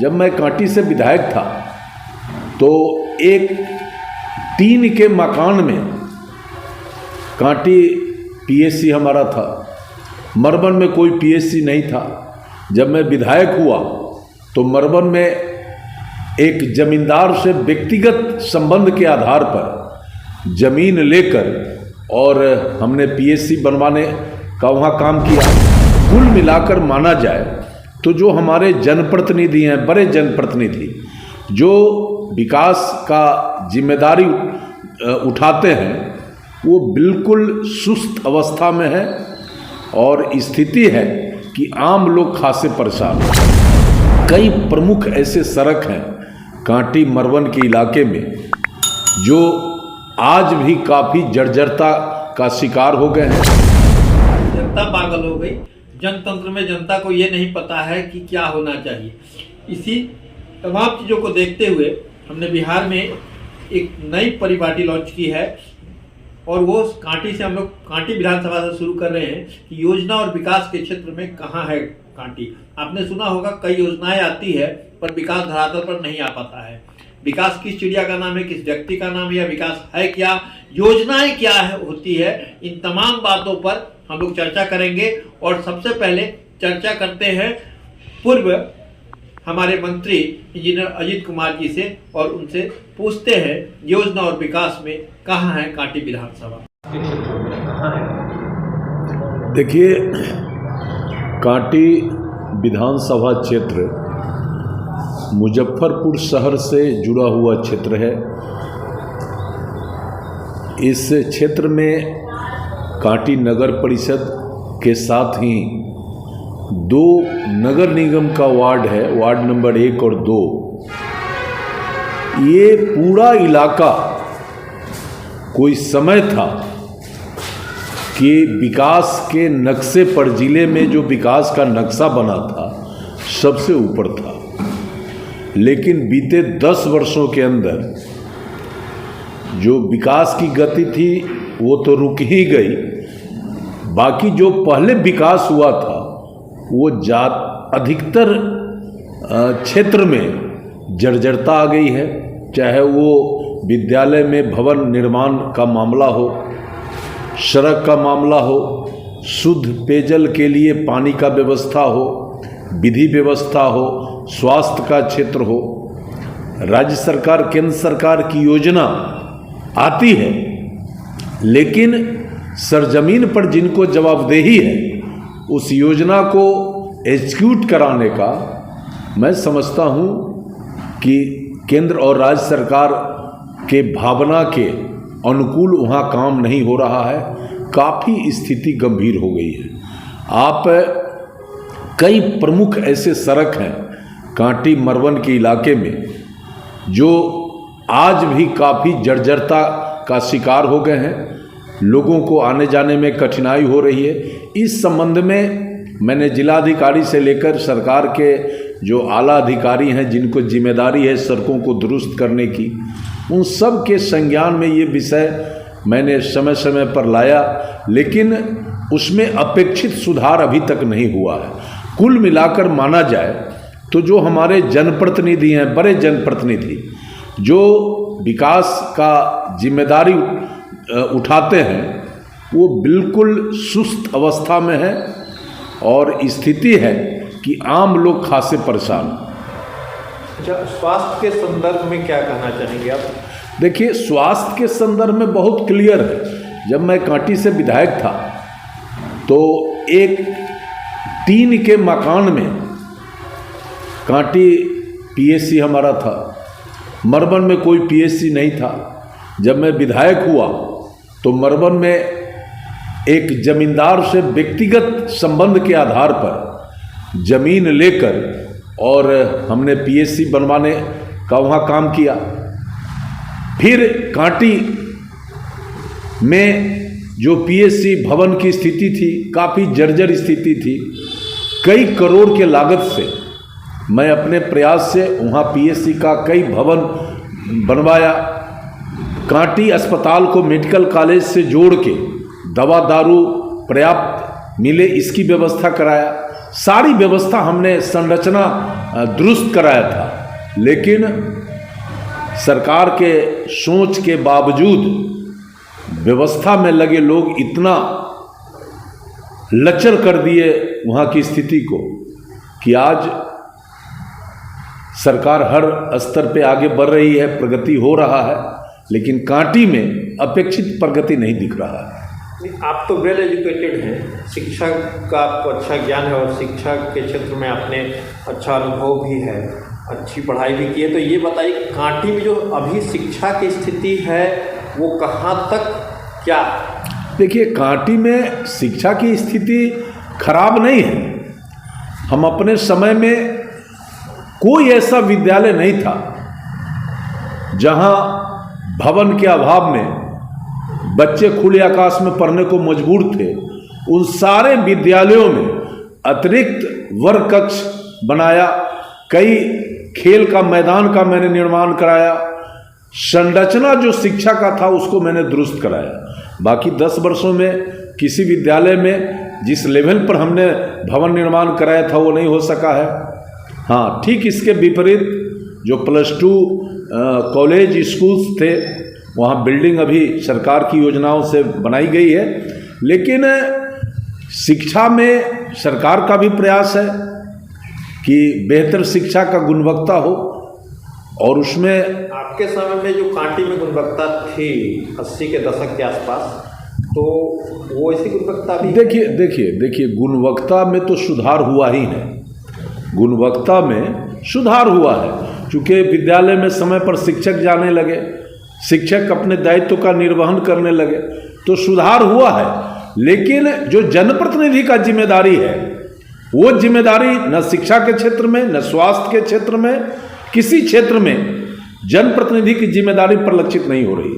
जब मैं कांटी से विधायक था तो एक टीन के मकान में, कांटी पीएससी हमारा था, मरबन में कोई पीएससी नहीं था। जब मैं विधायक हुआ तो मरबन में एक जमींदार से व्यक्तिगत संबंध के आधार पर जमीन लेकर और हमने पीएससी बनवाने का वहाँ काम किया। कुल मिलाकर माना जाए तो जो हमारे जनप्रतिनिधि हैं, बड़े जनप्रतिनिधि, जो विकास का जिम्मेदारी उठाते हैं, वो बिल्कुल सुस्त अवस्था में है और स्थिति है कि आम लोग खासे परेशान हैं। कई प्रमुख ऐसे सड़क हैं कांटी मरवन के इलाके में जो आज भी काफ़ी जर्जरता का शिकार हो गए हैं। जनता पागल हो गई। जनतंत्र में जनता को ये नहीं पता है कि क्या होना चाहिए। इसी तमाम चीज़ों को देखते हुए हमने बिहार में एक नई परिपाटी लॉन्च की है और वो कांटी से हम लोग कांटी विधानसभा से शुरू कर रहे हैं कि योजना और विकास के क्षेत्र में कहाँ है कांटी। आपने सुना होगा कई योजनाएं आती है पर विकास धरातल पर नहीं आ पाता है। विकास किस चिड़िया का नाम है, किस व्यक्ति का नाम है, या विकास है क्या, योजनाएं क्या है होती है, इन तमाम बातों पर हम लोग चर्चा करेंगे। और सबसे पहले चर्चा करते हैं पूर्व हमारे मंत्री इंजीनियर अजीत कुमार जी से और उनसे पूछते हैं योजना और विकास में कहाँ है कांटी विधानसभा। देखिए, कांटी विधानसभा क्षेत्र मुजफ्फरपुर शहर से जुड़ा हुआ क्षेत्र है। इस क्षेत्र में कांटी नगर परिषद के साथ ही 2 नगर निगम का वार्ड है, वार्ड नंबर 1 और 2। ये पूरा इलाका कोई समय था कि विकास के नक्शे पर, जिले में जो विकास का नक्शा बना था, सबसे ऊपर था। लेकिन बीते 10 वर्षों के अंदर जो विकास की गति थी वो तो रुक ही गई, बाकी जो पहले विकास हुआ था वो अधिकतर क्षेत्र में जर्जरता आ गई है। चाहे वो विद्यालय में भवन निर्माण का मामला हो, सड़क का मामला हो, शुद्ध पेयजल के लिए पानी का व्यवस्था हो, विधि व्यवस्था हो, स्वास्थ्य का क्षेत्र हो। राज्य सरकार, केंद्र सरकार की योजना आती है, लेकिन सरजमीन पर जिनको जवाबदेही है उस योजना को एग्जीक्यूट कराने का मैं समझता हूँ कि केंद्र और राज्य सरकार के भावना के अनुकूल वहाँ काम नहीं हो रहा है। काफ़ी स्थिति गंभीर हो गई है। आप कई प्रमुख ऐसे सड़क हैं कांटी मरवन के इलाके में जो आज भी काफ़ी जर्जरता का शिकार हो गए हैं। लोगों को आने जाने में कठिनाई हो रही है। इस संबंध में मैंने जिलाधिकारी से लेकर सरकार के जो आला अधिकारी हैं, जिनको जिम्मेदारी है सड़कों को दुरुस्त करने की, उन सब के संज्ञान में ये विषय मैंने समय समय पर लाया, लेकिन उसमें अपेक्षित सुधार अभी तक नहीं हुआ है। कुल मिलाकर माना जाए तो जो हमारे जनप्रतिनिधि हैं, बड़े जनप्रतिनिधि, जो विकास का जिम्मेदारी उठाते हैं, वो बिल्कुल सुस्त अवस्था में है और स्थिति है कि आम लोग खासे परेशान हैं। स्वास्थ्य के संदर्भ में क्या कहना चाहेंगे आप? देखिए, स्वास्थ्य के संदर्भ में बहुत क्लियर है। जब मैं कांटी से विधायक था तो एक टीन के मकान में, कांटी पीएससी हमारा था, मरबन में कोई पीएससी नहीं था। जब मैं विधायक हुआ तो मरबन में एक जमींदार से व्यक्तिगत संबंध के आधार पर जमीन लेकर और हमने पीएससी बनवाने का वहाँ काम किया। फिर कांटी में जो पीएससी भवन की स्थिति थी, काफ़ी जर्जर स्थिति थी। कई करोड़ के लागत से मैं अपने प्रयास से वहाँ पीएससी का कई भवन बनवाया। कांटी अस्पताल को मेडिकल कॉलेज से जोड़ के दवा दारू पर्याप्त मिले, इसकी व्यवस्था कराया। सारी व्यवस्था हमने संरचना दुरुस्त कराया था, लेकिन सरकार के सोच के बावजूद व्यवस्था में लगे लोग इतना लचर कर दिए वहाँ की स्थिति को कि आज सरकार हर स्तर पे आगे बढ़ रही है, प्रगति हो रहा है, लेकिन कांटी में अपेक्षित प्रगति नहीं दिख रहा है। आप तो वेल एजुकेटेड हैं, शिक्षा का आपको अच्छा ज्ञान है और शिक्षा के क्षेत्र में आपने अच्छा अनुभव भी है, अच्छी पढ़ाई भी की है। तो ये बताइए कांटी में जो अभी शिक्षा की स्थिति है वो कहाँ तक क्या? देखिए, कांटी में शिक्षा की स्थिति खराब नहीं है। हम अपने समय में कोई ऐसा विद्यालय नहीं था जहां भवन के अभाव में बच्चे खुले आकाश में पढ़ने को मजबूर थे। उन सारे विद्यालयों में अतिरिक्त वर्ग कक्ष बनाया, कई खेल का मैदान का मैंने निर्माण कराया, संरचना जो शिक्षा का था उसको मैंने दुरुस्त कराया। बाकी 10 वर्षों में किसी विद्यालय में जिस लेवल पर हमने भवन निर्माण कराया था वो नहीं हो सका है। हाँ, ठीक इसके विपरीत जो +2 कॉलेज स्कूल्स थे वहाँ बिल्डिंग अभी सरकार की योजनाओं से बनाई गई है, लेकिन शिक्षा में सरकार का भी प्रयास है कि बेहतर शिक्षा का गुणवत्ता हो और उसमें आपके समय में जो कांटी में गुणवत्ता थी 80 के दशक के आसपास, तो वो ऐसी गुणवत्ता भी देखिए गुणवत्ता में तो सुधार हुआ ही है, गुणवत्ता में सुधार हुआ है। चूँकि विद्यालय में समय पर शिक्षक जाने लगे, शिक्षक अपने दायित्व का निर्वहन करने लगे, तो सुधार हुआ है। लेकिन जो जनप्रतिनिधि का जिम्मेदारी है वो जिम्मेदारी न शिक्षा के क्षेत्र में, न स्वास्थ्य के क्षेत्र में, किसी क्षेत्र में जनप्रतिनिधि की जिम्मेदारी परिलक्षित नहीं हो रही।